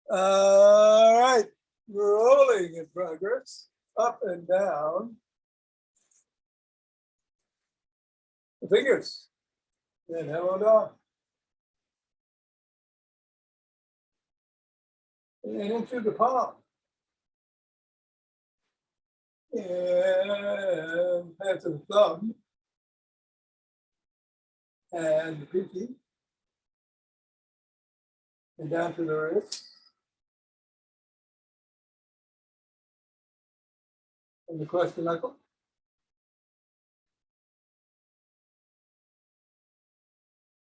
All right, rolling in progress, up and down. The fingers, and hello down. And into the palm. And hand to the thumb. And the pinky. And down to the wrist. And across the knuckle.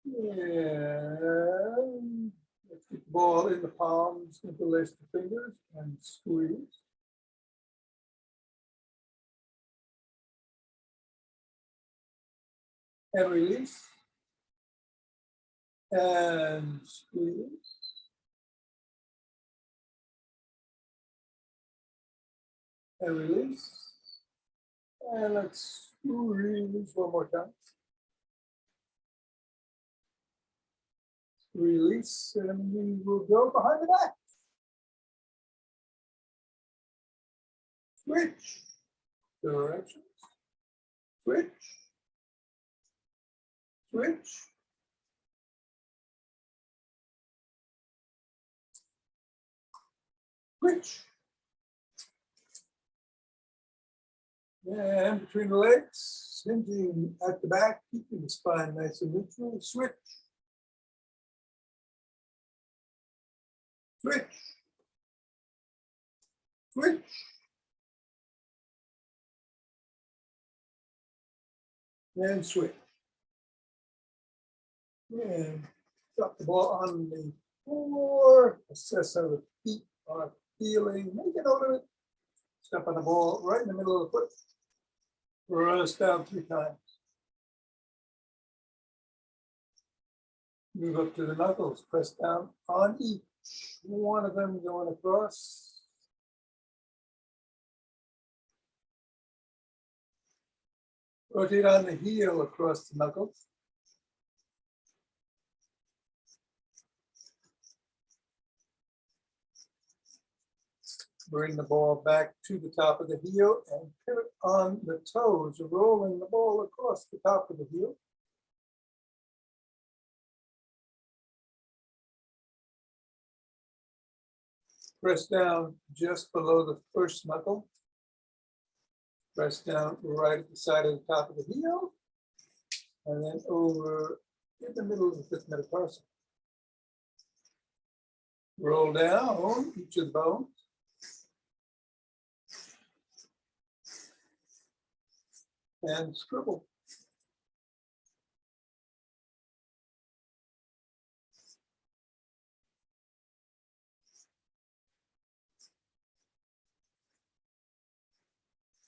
And let's get the ball in the palms, interlace the fingers, and squeeze. And release. And squeeze. And release. And let's squeeze one more time. Release, and we will go behind the back. Switch directions. Switch. Switch. Switch. And between the legs, hinging at the back, keeping the spine nice and neutral. Switch. Switch. Switch. And switch. And drop the ball on the floor. Assess how the feet are feeling. Make a note of it. Step on the ball right in the middle of the foot. Press down 3 times. Move up to the knuckles. Press down on each one of them going across. Rotate on the heel across the knuckles. Bring the ball back to the top of the heel and pivot on the toes, rolling the ball across the top of the heel. Press down just below the first knuckle. Press down right at the side of the top of the heel. And then over in the middle of the 5th metatarsal. Roll down each of the bones. And scribble.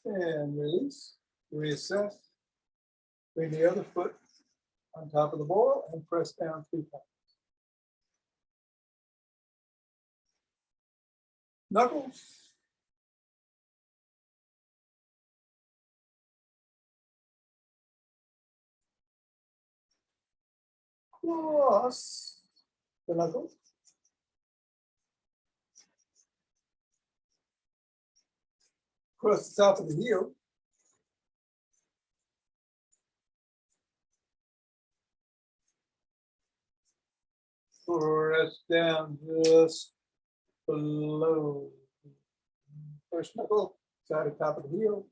And release, reassess. Bring the other foot on top of the ball and press down 3 times. Knuckles. Cross the knuckles. Across the top of the heel. Press down just below the first knuckle, side of top of the heel.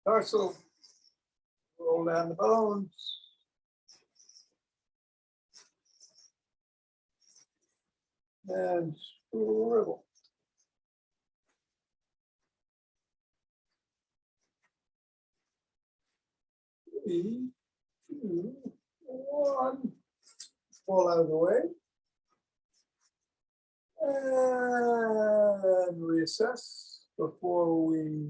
Tarsal. Roll down the bones. And scribble. 3, 2, 1. Fall out of the way. And reassess before we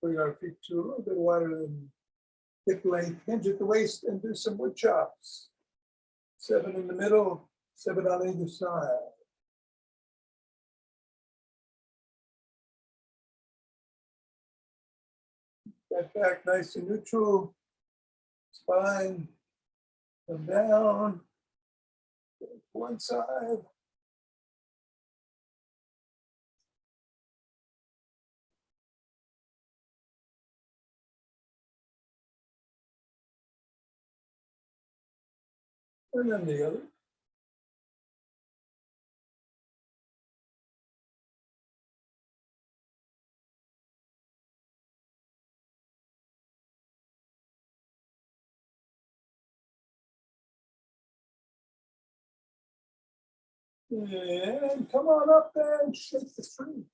bring our feet to a little bit wider than hip length. Hinge at the waist and do some wood chops. 7 in the middle, 7 on either side. Get back nice and neutral. Spine come down. One side. And then the other. And come on up and shake the tree.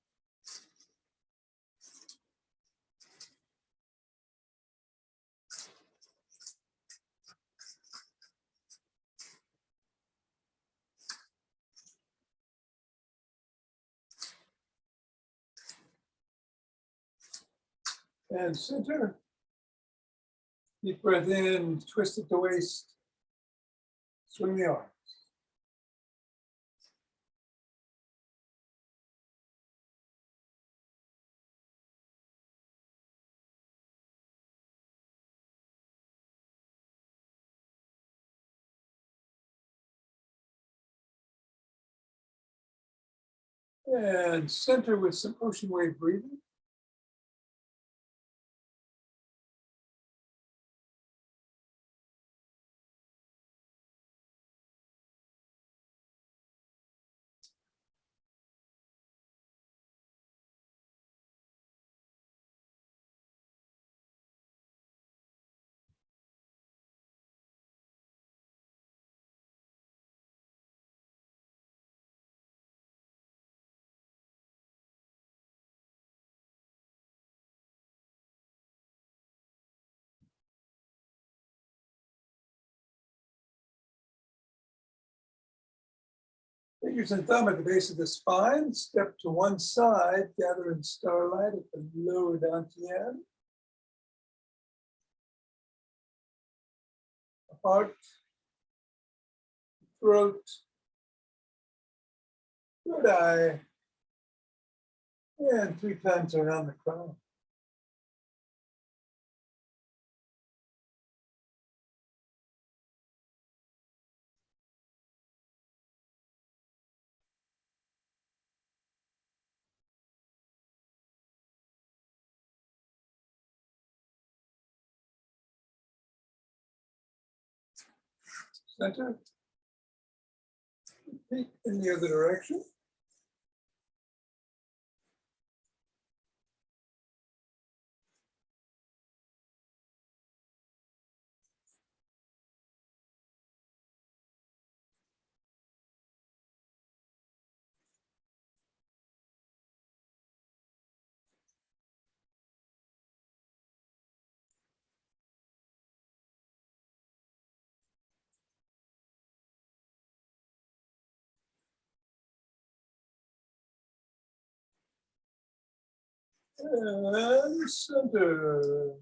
And center. Deep breath in, twist at the waist, swing the arms. And center with some ocean wave breathing. Fingers and thumb at the base of the spine. Step to one side, gather in starlight at the lower dantian. Heart, throat, third eye, and 3 times around the crown. Center, peek in the other direction. And center.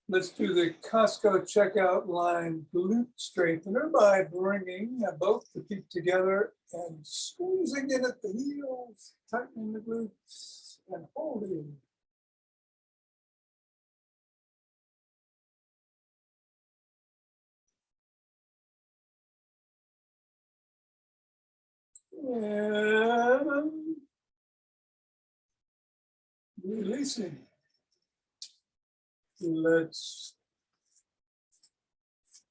Let's do the Costco checkout line glute strengthener by bringing both the feet together and squeezing in at the heels, tightening the glutes and holding. And releasing. Let's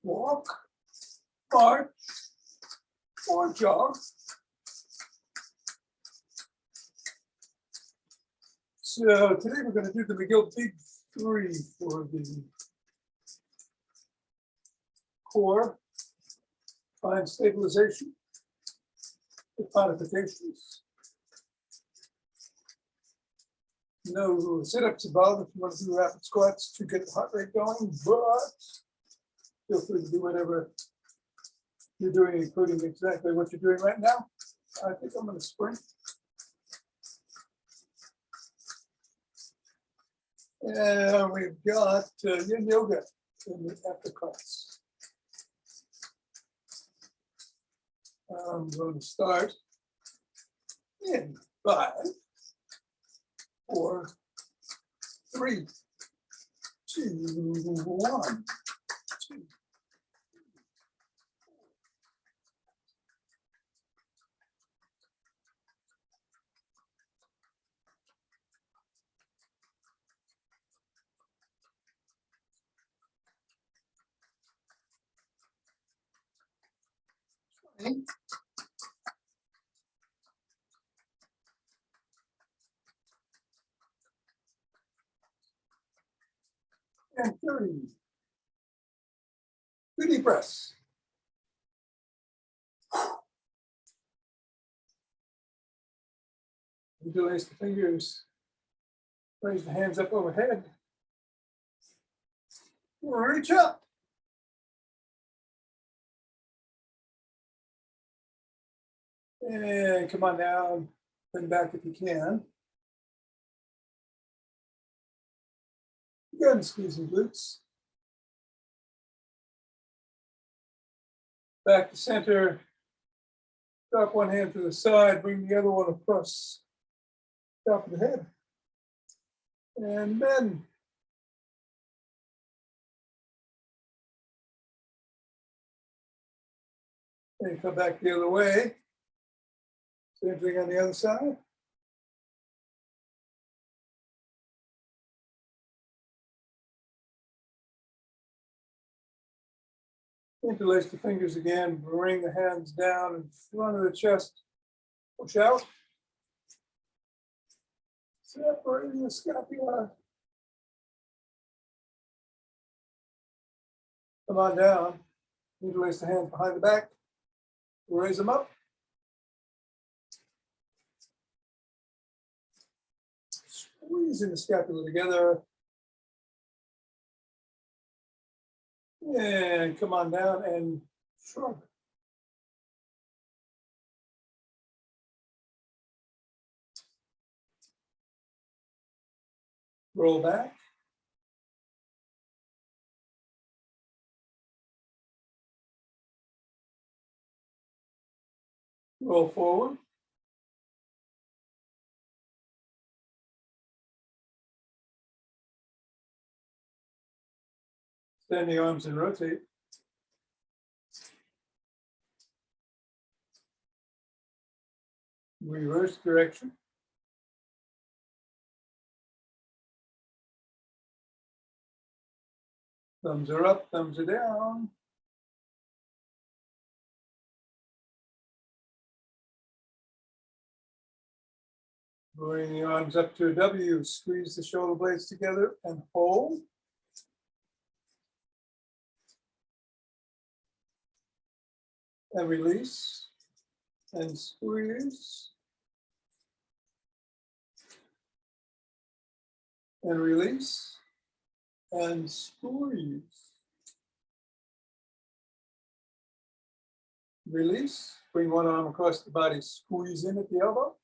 walk, march, or jog. So today we're going to do the Mcgill Big Three for the core, spine stabilization, hip modifications. No sit-ups above if you want to do rapid squats to get the heart rate going, but feel free to do whatever you're doing, including exactly what you're doing right now. I think I'm going to sprint. And we've got yin yoga in the after class. I'm going to start in 5, 4, 3, 2, 1, 2. And 30. 2 deep breaths. Interlace the fingers. Raise the hands up overhead. Reach up. And come on down. Bend back if you can. Again, squeezing glutes. Back to center. Drop one hand to the side. Bring the other one across top of the head. And bend. And come back the other way. Same thing on the other side. Interlace the fingers again. Bring the hands down in front of the chest. Push out. Separating the scapula. Come on down. Interlace the hands behind the back. Raise them up. Squeezing the scapula together. And come on down and shrug. Roll back. Roll forward. Extend the arms and rotate. Reverse direction. Thumbs are up, thumbs are down. Bring the arms up to a W, squeeze the shoulder blades together and hold. And release and squeeze. And release and squeeze. Release, bring one arm across the body, squeeze in at the elbow.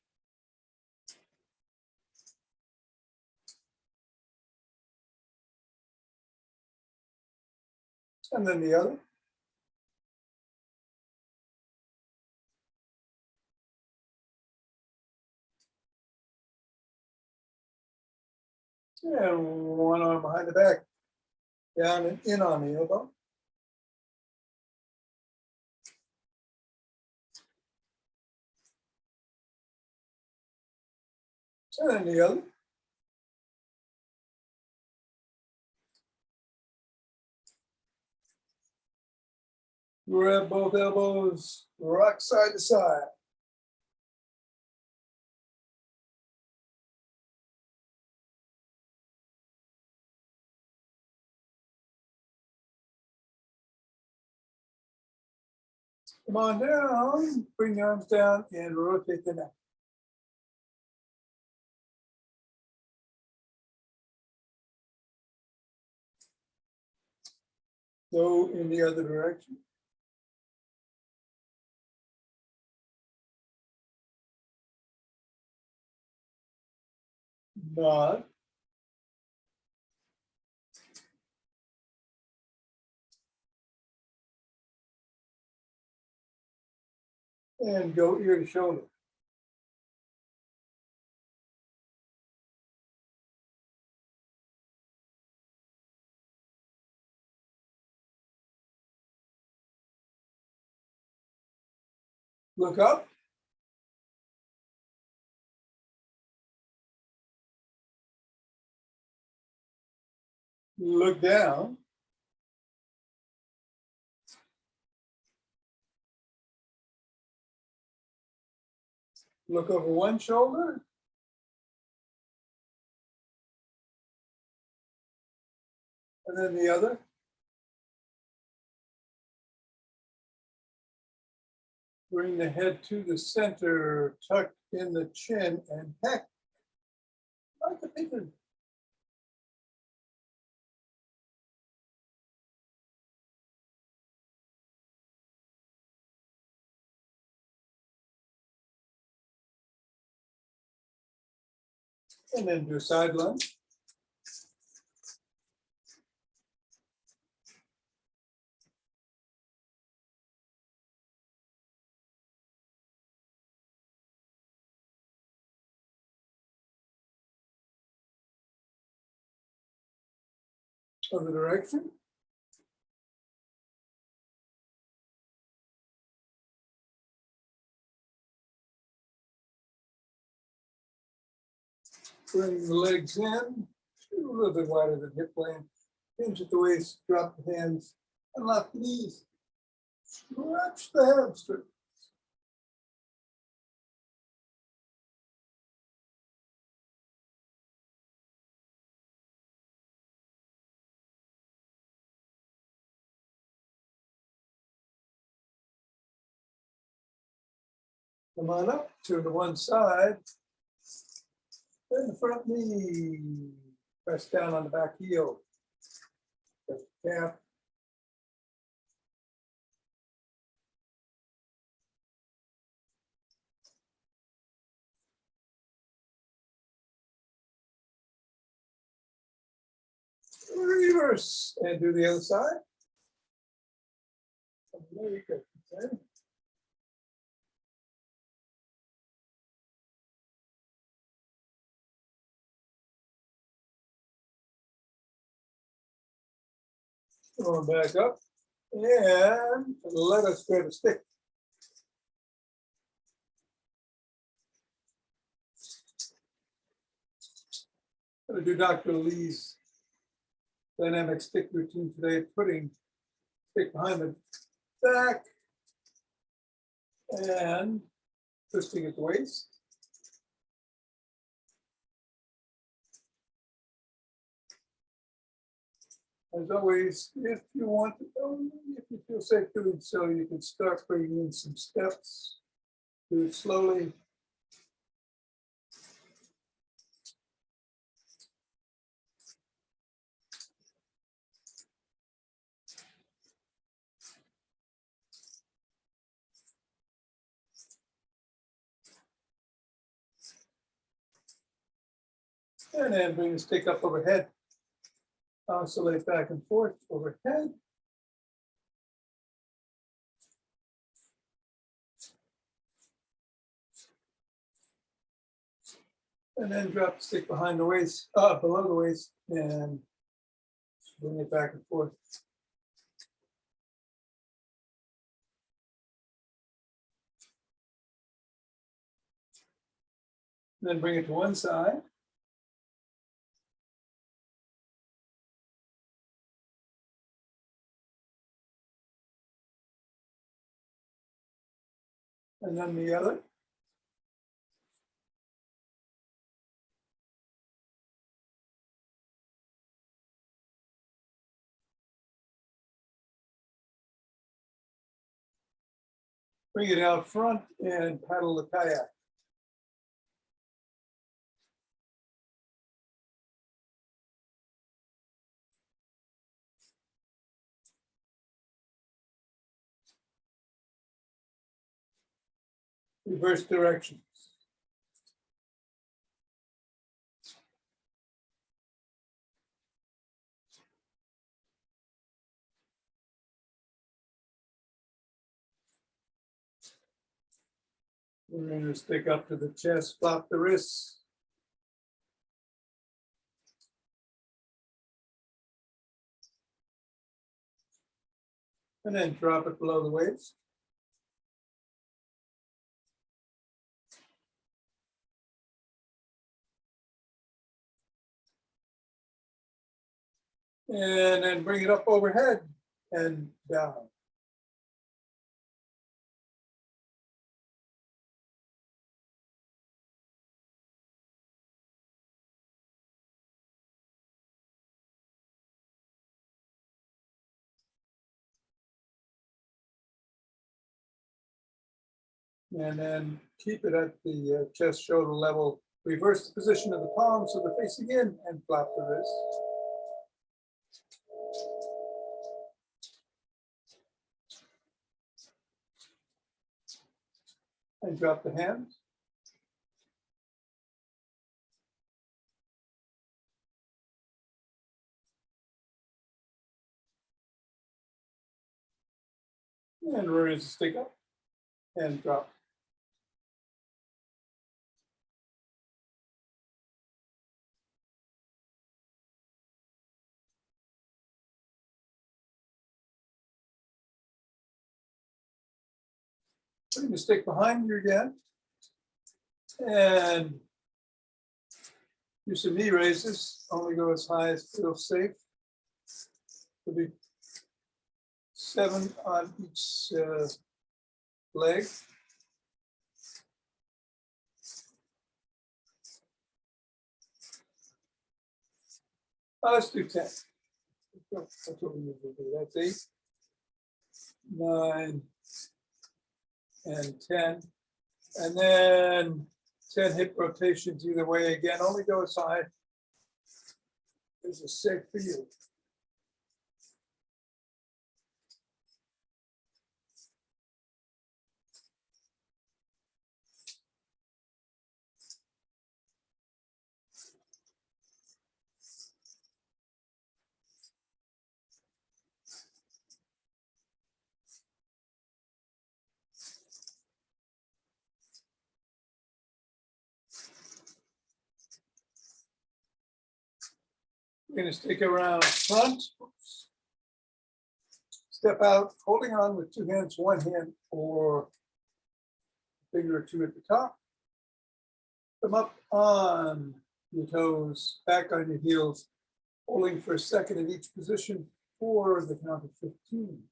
And then the other. And one arm behind the back, down and in on the elbow. And then the other. Grab both elbows, rock side to side. Come on down, bring the arms down and rotate the neck. Go in the other direction. Nod. And go ear to shoulder. Look up. Look down. Look over one shoulder. And then the other. Bring the head to the center, tuck in the chin and peck like a pigeon. And then do a side lunge. Other direction. Bring the legs in, a little bit wider than hip plane. Hinge at the waist, drop the hands, unlock the knees. Stretch the hamstring. Come on up, turn to one side. Then the front knee. Press down on the back heel. Press the calf. Reverse and do the other side. Very good. Okay. Going back up and let us grab a stick. I'm going to do Dr. Lee's dynamic stick routine today, putting stick behind the back and twisting at the waist. As always, if you want to, if you feel safe doing so, you can start bringing in some steps. Do it slowly. And then bring the stick up overhead. Oscillate back and forth overhead. And then drop the stick behind the waist, below the waist, and bring it back and forth. Then bring it to one side. And then the other. Bring it out front and paddle the kayak. Reverse directions. We're going to stick up to the chest, flop the wrists. And then drop it below the waist. And then bring it up overhead and down. And then keep it at the chest shoulder level. Reverse the position of the palms so they're facing in and flap the wrist. And drop the hands. And raise the stick up and drop. Putting the stick behind you again. And do some knee raises. Only go as high as feels safe. There'll be 7 on each leg. Let's do 10. That's what we usually do. That's 8, 9, and 10. And then 10 hip rotations either way. Again, only go as high as is safe for you. We're going to stick around front. Step out, holding on with 2 hands, 1 hand, or a finger or 2 at the top. Come up on your toes, back on your heels, holding for a second in each position for the count of 15.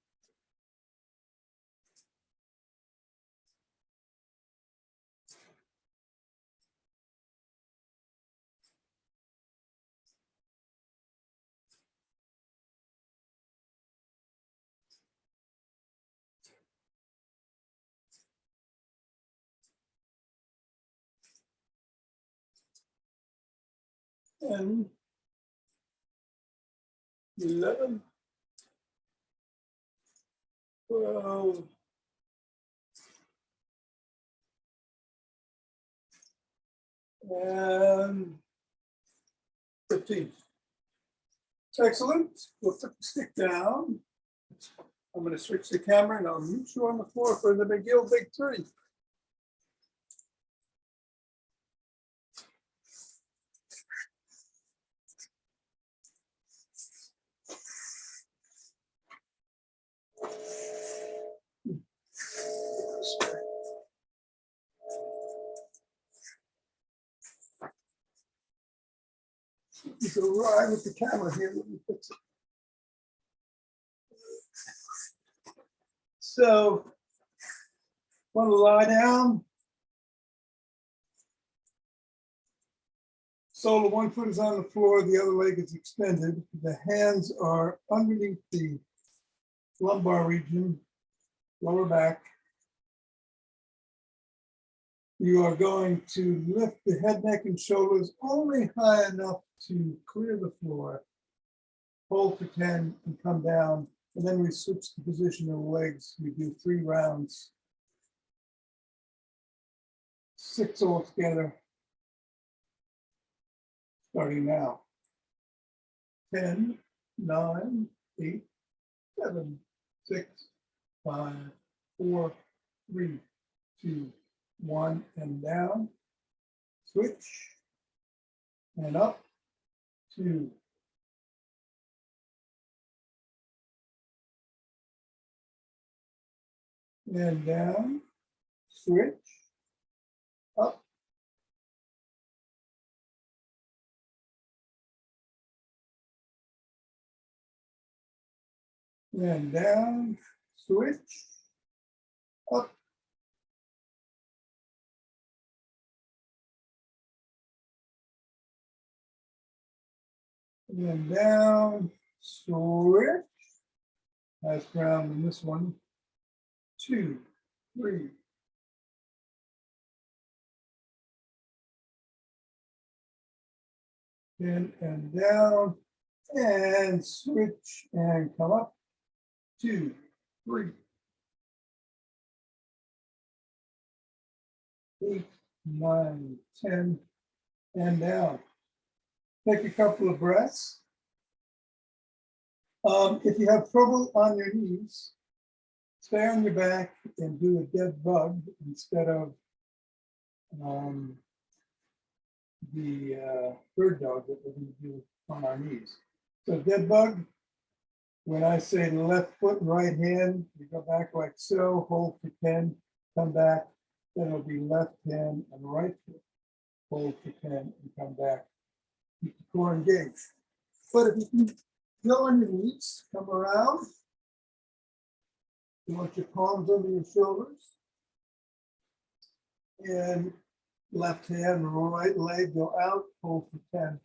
And 11, 12, and 15. Excellent. We'll put the stick down. I'm going to switch the camera and I'll meet you on the floor for the Mcgill Big Three. You go right with the camera here. Let me fix it. So, want to lie down. Sole of 1 foot is on the floor, the other leg is extended. The hands are underneath the lumbar region, lower back. You are going to lift the head, neck, and shoulders only high enough to clear the floor. Hold for 10 and come down. And then we switch the position of the legs. We do 3 rounds. 6 altogether. Starting now. 10, 9, 8, 7, 6, 5, 4, 3, 2, 1, and down. Switch. And up. 2. And down, switch, up, and down, switch, up, and down, switch. Nice ground in this one. 2, 3, in and down, and switch and come up. 2, 3, 8, 9, 10, and down. Take a couple of breaths. If you have trouble on your knees, stay on your back and do a dead bug instead of the bird dog that we're going to do on our knees. So dead bug, when I say left foot and right hand, you go back like so, hold for 10, come back, then it'll be left hand and right foot, hold for 10 and come back. Keep the core engaged. But if you can go on your knees, come around, you want your palms under your shoulders, and left hand, right leg, go out, hold for 10.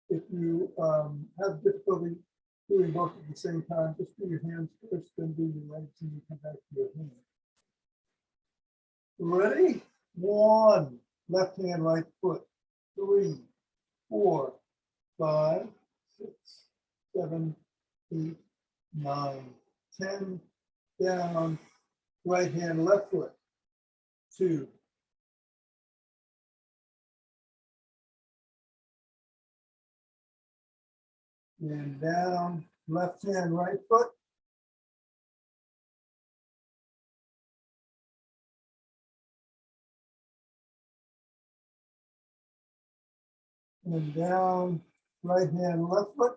If you have difficulty doing both at the same time, just do your hands first, then do your legs, and you come back to your hand. Ready? 1, left hand, right foot. 3, 4, 5, 6, 7, 8, 9, 10. Down, right hand, left foot. 2, and down, left hand, right foot. And down, right hand, left foot.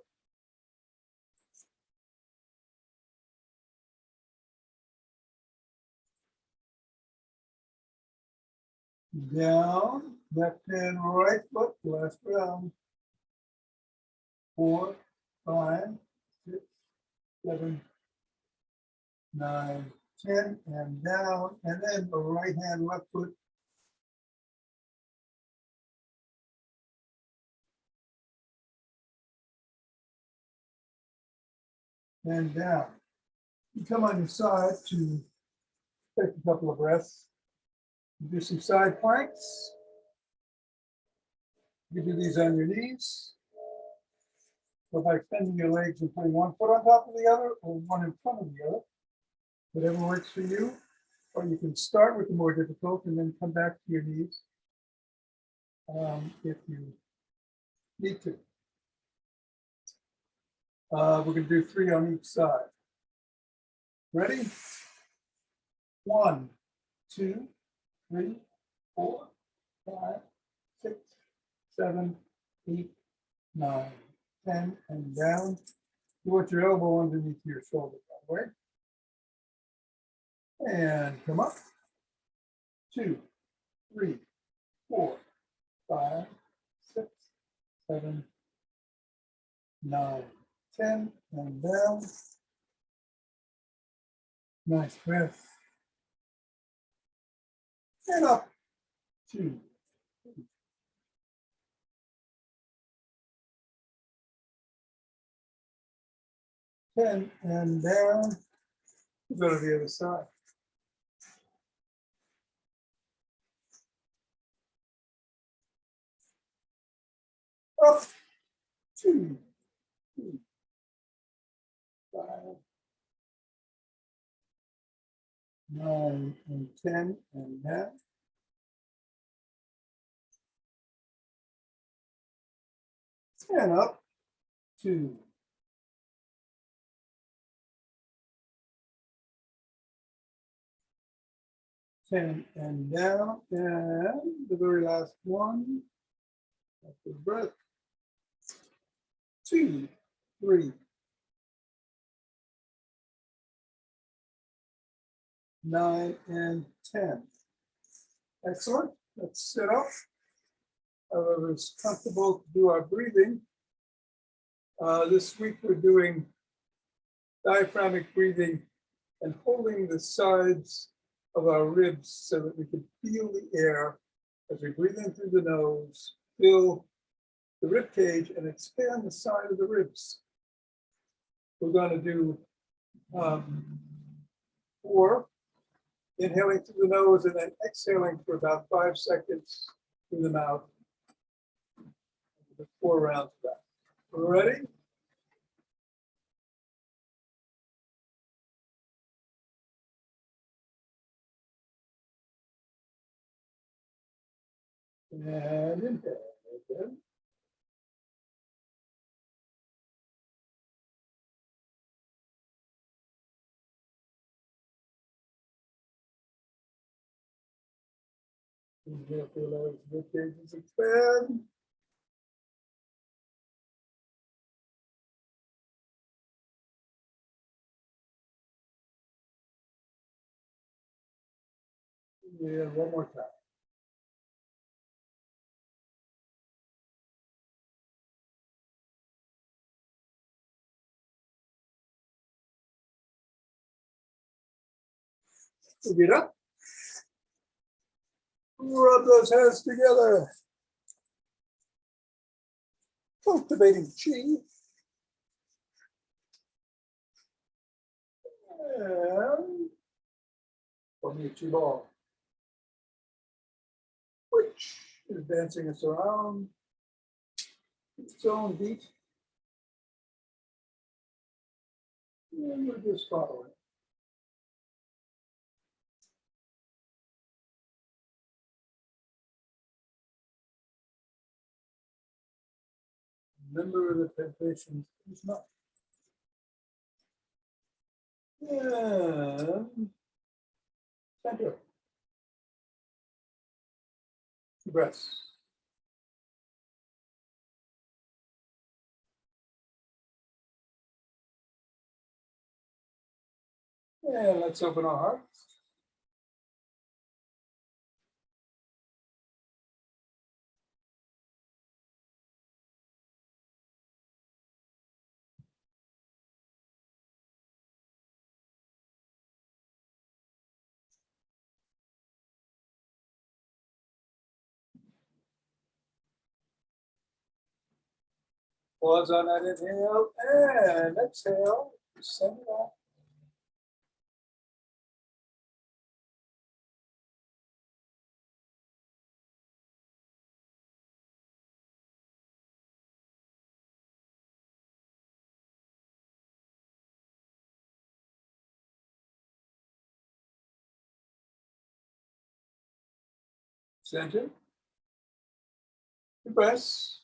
Down, left hand, right foot, last round. 4, 5, 6, 7, 9, 10, and down, and then the right hand, left foot. And down. You come on your side to take a couple of breaths. You do some side planks. You do these on your knees. So by extending your legs and putting one foot on top of the other or one in front of the other, whatever works for you. Or you can start with the more difficult and then come back to your knees if you need to. We're going to do 3 on each side. Ready? 1, 2, 3, 4, 5, 6, 7, 8, 9, 10, and down. You want your elbow underneath your shoulder, by the way. And come up. 2, 3, 4, 5, 6, 7, 9, 10, and down. Nice breath. And up. 2, 10, and down. Go to the other side. Up. 2, 3, 5, 9, and 10, and down. And up. 2, 10, and down. And the very last one. After breath. 2, 3, 9, and 10. Excellent. Let's sit up. However, it's comfortable to do our breathing. This week we're doing diaphragmatic breathing and holding the sides of our ribs so that we can feel the air as we breathe in through the nose, fill the rib cage and expand the side of the ribs. We're going to do 4, inhaling through the nose and then exhaling for about 5 seconds through the mouth. The 4 rounds of that. Ready? And inhale. Again. Inhale, feel as the cages expand. Yeah, one more time. Get up. Rub those hands together. Cultivating chi. And form your chi ball, which is dancing us around its own beat. And we're just following. Remember the temptation is not. And center. 2 breaths. And let's open our hearts. Pause on that inhale and exhale. Send it out. Center. 2 breaths.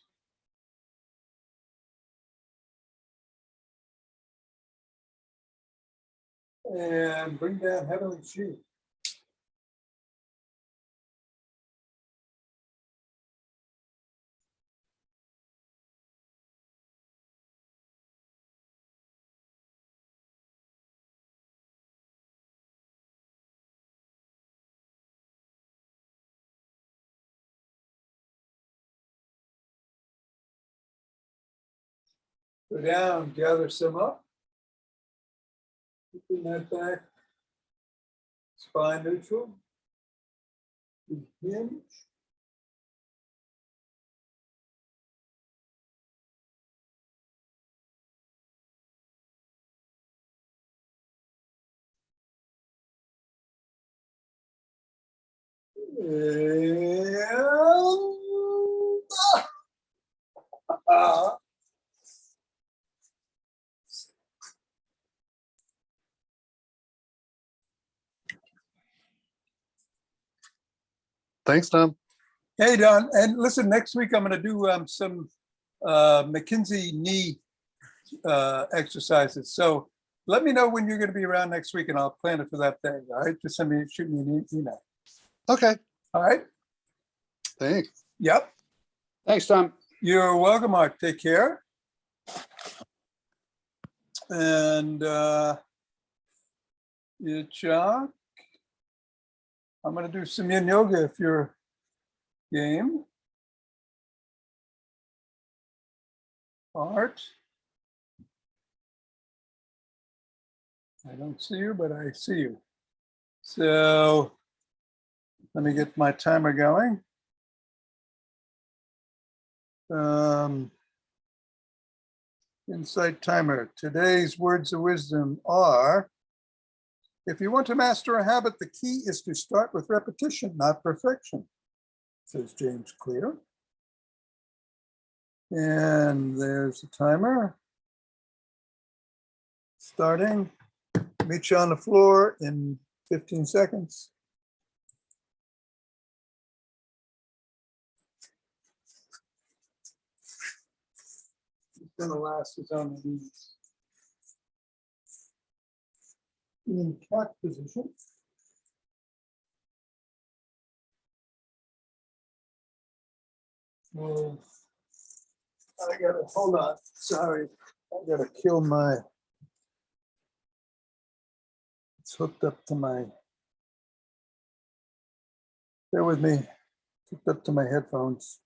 And bring down heavenly chi. Go down, gather some up. Keeping that back. Spine neutral. Hinge. And Thanks, Tom. hey, Don. And listen, next week I'm going to do some McKinsey knee exercises. So let me know when you're going to be around next week and I'll plan it for that day. All right. Just shoot me an email. Okay. All right. Thanks. Yep. Thanks, Tom. You're welcome, Mark. Take care. And Chuck, I'm going to do some yin yoga if you're game. Art. I don't see you, but I see you. So let me get my timer going. Insight timer. Today's words of wisdom are, if you want to master a habit, the key is to start with repetition, not perfection, says James Clear. And there's the timer. Starting. Meet you on the floor in 15 seconds. It's gonna last his own knees. In cat position. Well, I gotta, hold on, sorry. I gotta kill my, it's hooked up to my, bear with me, hooked up to my headphones.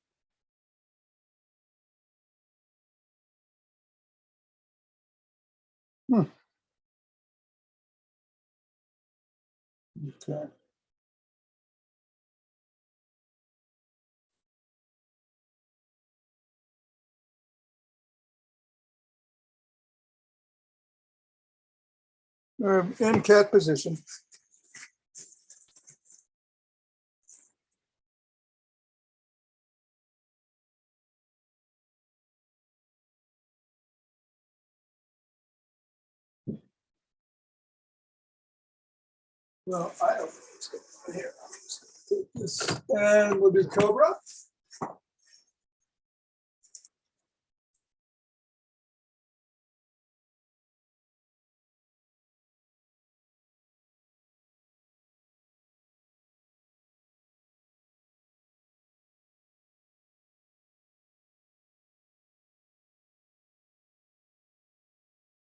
Okay. We're in cat position. Well, I don't know what's going on here. I'm just gonna take this and we'll do Cobra.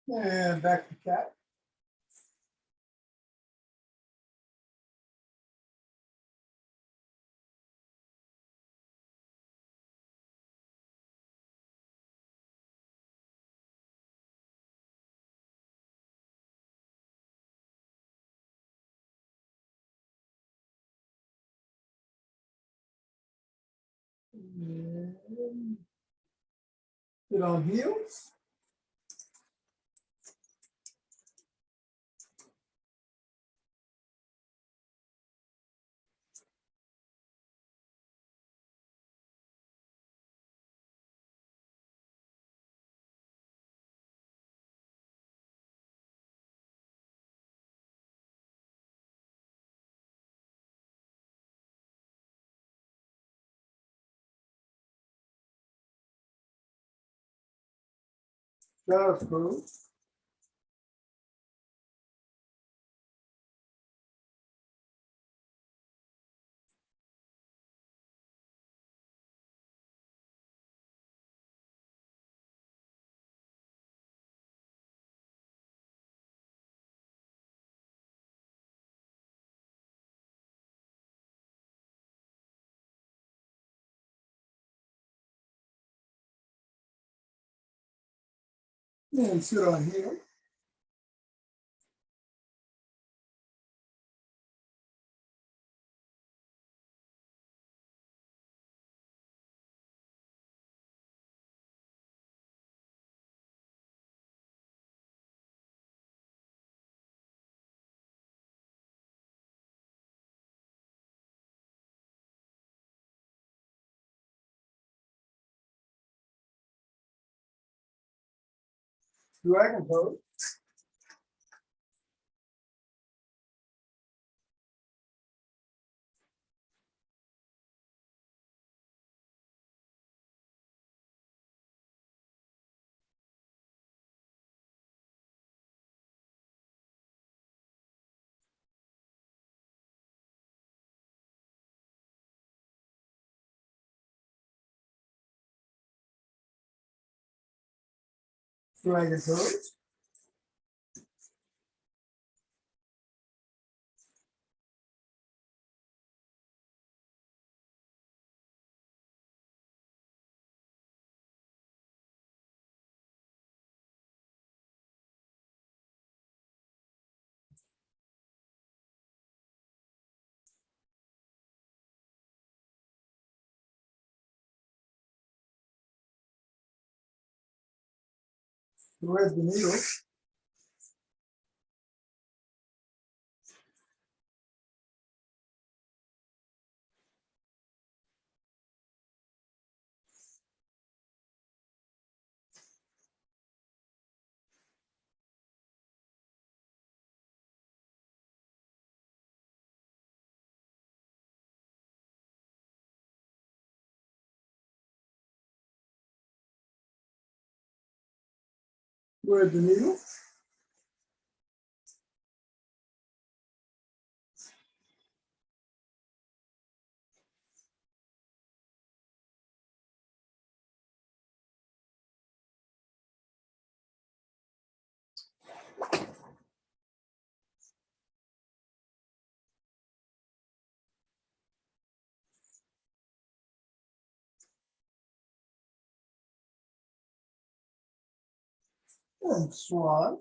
And back to cat. And sit on heels. Jaws pose. And sit on heel. Dragon pose. Dragon pose. Thread the needle. Where's the needle? And swan.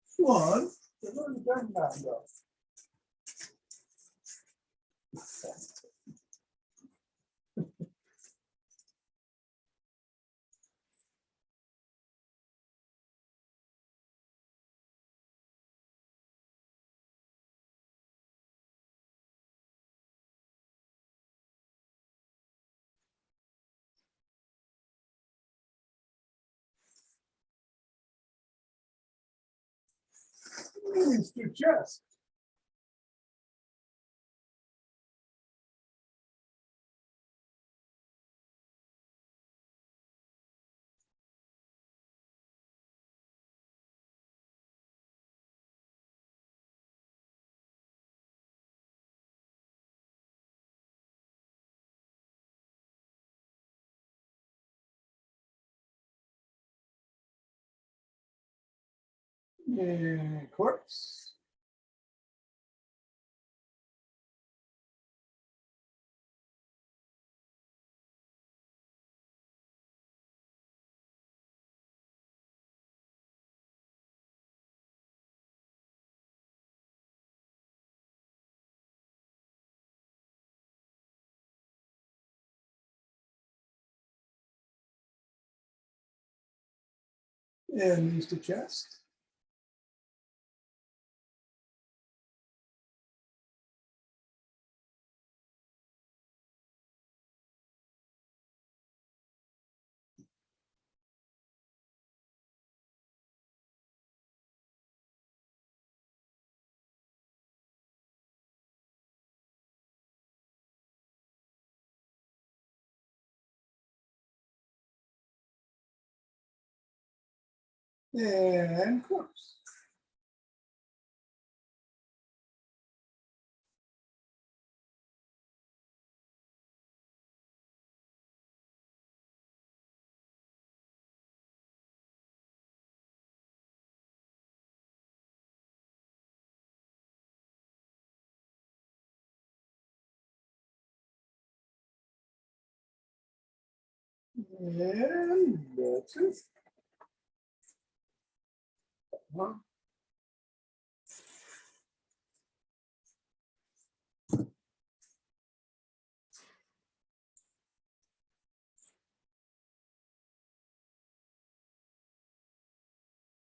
Swan. They've already done that though. It's your chest. And corpse. And leaves the chest. And corpse. And that's it. Well,